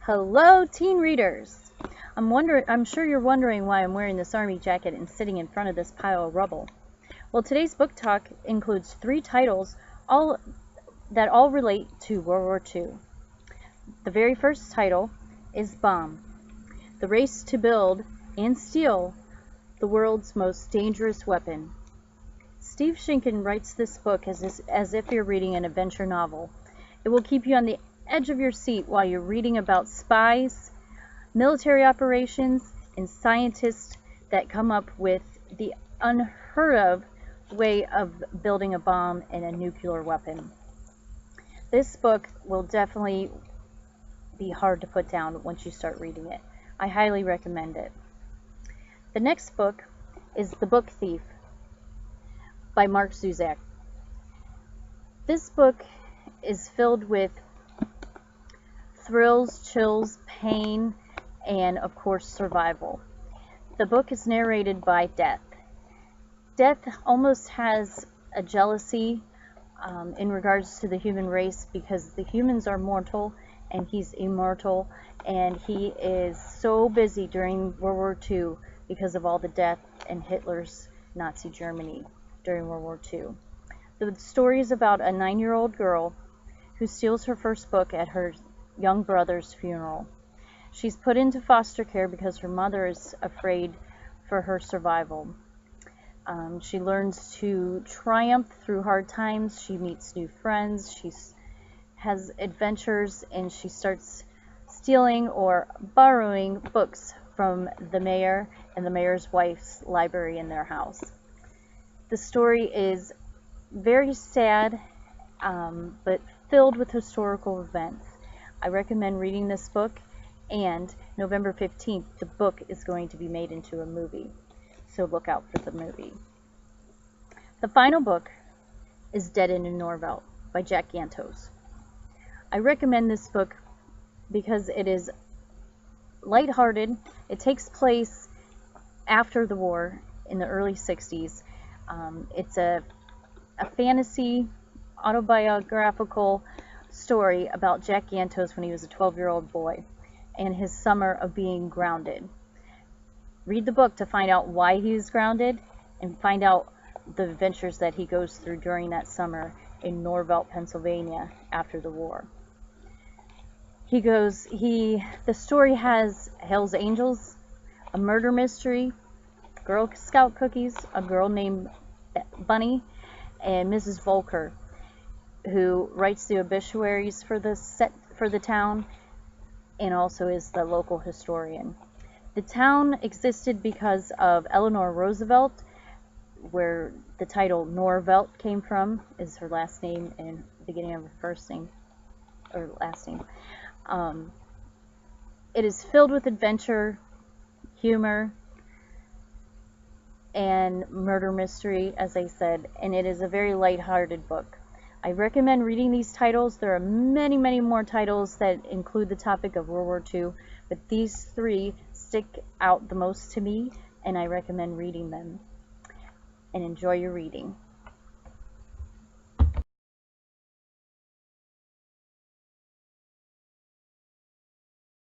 Hello, teen readers! I'm sure you're wondering why I'm wearing this army jacket and sitting in front of this pile of rubble. Well, today's book talk includes 3 titles that all relate to World War II. The very first title is Bomb, the race to build and steal the world's most dangerous weapon. Steve Shinkin writes this book as if you're reading an adventure novel. It will keep you on the edge of your seat while you're reading about spies, military operations, and scientists that come up with the unheard of way of building a bomb and a nuclear weapon. This book will definitely be hard to put down once you start reading it. I highly recommend it. The next book is The Book Thief by Mark Zuzak. This book is filled with thrills, chills, pain, and of course survival. The book is narrated by Death. Death almost has a jealousy in regards to the human race because the humans are mortal and he's immortal, and he is so busy during World War II because of all the death in Hitler's Nazi Germany during World War II. The story is about a 9-year-old girl who steals her first book at her young brother's funeral. She's put into foster care because her mother is afraid for her survival. She learns to triumph through hard times. She meets new friends. She has adventures, and she starts stealing or borrowing books from the mayor and the mayor's wife's library in their house. The story is very sad, but filled with historical events. I recommend reading this book, and November 15th, the book is going to be made into a movie, so look out for the movie. The final book is Dead in Norvelt by Jack Gantos. I recommend this book because it is lighthearted. It takes place after the war in the early 60s. It's a fantasy autobiographical story about Jack Gantos when he was a 12-year-old boy and his summer of being grounded. Read the book to find out why he was grounded and find out the adventures that he goes through during that summer in Norvelt, Pennsylvania after the war. The story has Hell's Angels, a murder mystery, Girl Scout cookies, a girl named Bunny, and Mrs. Volker, who writes the obituaries for the town and also is the local historian. The town existed because of Eleanor Roosevelt, where the title Norvelt came from, is her last name and beginning of her first name or last name. It is filled with adventure, humor, and murder mystery, as I said, and it is a very lighthearted book. I recommend reading these titles. There are many, many more titles that include the topic of World War II, but these 3 stick out the most to me, and I recommend reading them. And enjoy your reading.